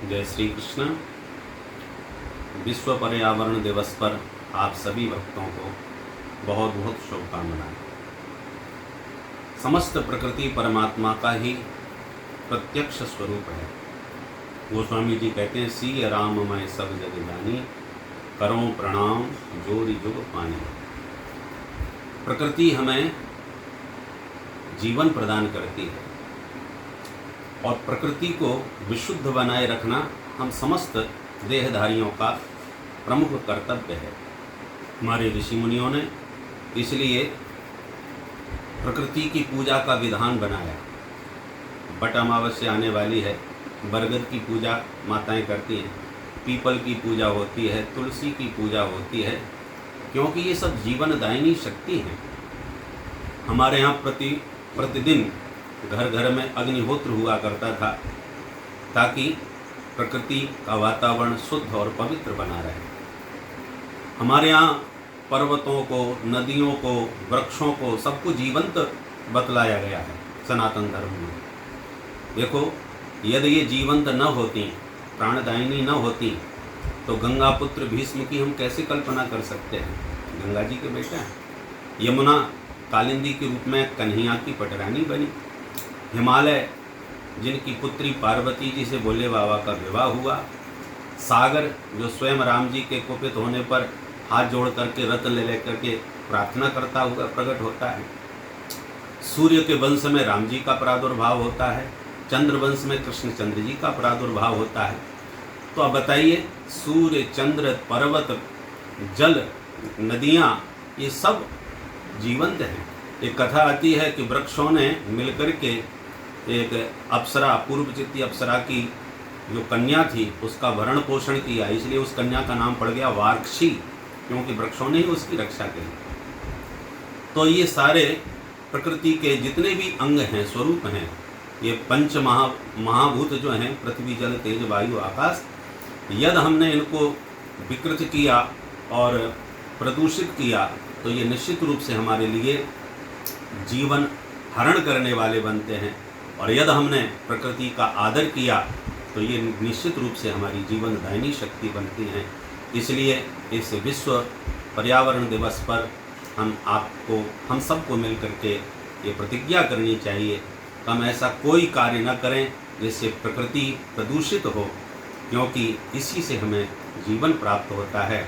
जय श्री कृष्ण। विश्व पर्यावरण दिवस पर आप सभी भक्तों को बहुत बहुत शुभकामनाएं। समस्त प्रकृति परमात्मा का ही प्रत्यक्ष स्वरूप है। गोस्वामी जी कहते हैं, सी राम मैं सब जग जानी, करो प्रणाम जोरि जुग पानी। प्रकृति हमें जीवन प्रदान करती है और प्रकृति को विशुद्ध बनाए रखना हम समस्त देहधारियों का प्रमुख कर्तव्य है। हमारे ऋषि मुनियों ने इसलिए प्रकृति की पूजा का विधान बनाया। बट अमावस्या आने वाली है, बरगद की पूजा माताएं करती हैं, पीपल की पूजा होती है, तुलसी की पूजा होती है, क्योंकि ये सब जीवनदायिनी शक्ति हैं। हमारे यहाँ प्रतिदिन घर घर में अग्निहोत्र हुआ करता था ताकि प्रकृति का वातावरण शुद्ध और पवित्र बना रहे। हमारे यहाँ पर्वतों को, नदियों को, वृक्षों को, सबको जीवंत बतलाया गया है सनातन धर्म में। देखो, यदि ये जीवंत न होती, प्राणदायिनी न होती, तो गंगा पुत्र भीष्म की हम कैसे कल्पना कर सकते हैं। गंगा जी के बेटा हैं। यमुना कालिंदी के रूप में कन्हैया की पटरानी बनी। हिमालय जिनकी पुत्री पार्वती जी से भोले बाबा का विवाह हुआ। सागर जो स्वयं राम जी के कुपित होने पर हाथ जोड़ करके रत्न ले लेकर के प्रार्थना करता हुआ प्रकट होता है। सूर्य के वंश में राम जी का प्रादुर्भाव होता है। चंद्र वंश में कृष्णचंद्र जी का प्रादुर्भाव होता है। तो अब बताइए, सूर्य, चंद्र, पर्वत, जल, नदियाँ, ये सब जीवंत हैं। एक कथा आती है कि वृक्षों ने मिलकर के एक अप्सरा, पूर्वचित्ती अप्सरा की जो कन्या थी उसका भरण पोषण किया, इसलिए उस कन्या का नाम पड़ गया वार्क्षी, क्योंकि वृक्षों ने ही उसकी रक्षा की। तो ये सारे प्रकृति के जितने भी अंग हैं, स्वरूप हैं, ये पंच महाभूत जो हैं, पृथ्वी, जल, तेज, वायु, आकाश, यदि हमने इनको विकृत किया और प्रदूषित किया तो ये निश्चित रूप से हमारे लिए जीवन हरण करने वाले बनते हैं। और यदि हमने प्रकृति का आदर किया तो ये निश्चित रूप से हमारी जीवनदायिनी शक्ति बनती हैं। इसलिए इस विश्व पर्यावरण दिवस पर हम सबको मिल करके ये प्रतिज्ञा करनी चाहिए कि हम ऐसा कोई कार्य न करें जिससे प्रकृति प्रदूषित हो, क्योंकि इसी से हमें जीवन प्राप्त होता है।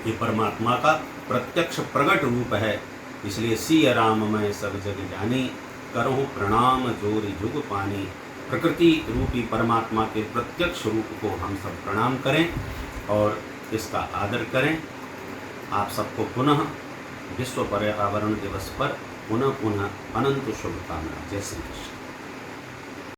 ये परमात्मा का प्रत्यक्ष प्रकट रूप है। इसलिए सिय राम मैं सब जग जानी, करहूँ प्रणाम जोरि जुग पानी। प्रकृति रूपी परमात्मा के प्रत्यक्ष रूप को हम सब प्रणाम करें और इसका आदर करें। आप सबको पुनः विश्व पर्यावरण दिवस पर पुनः अनंत शुभकामनाएं। जय श्री कृष्ण।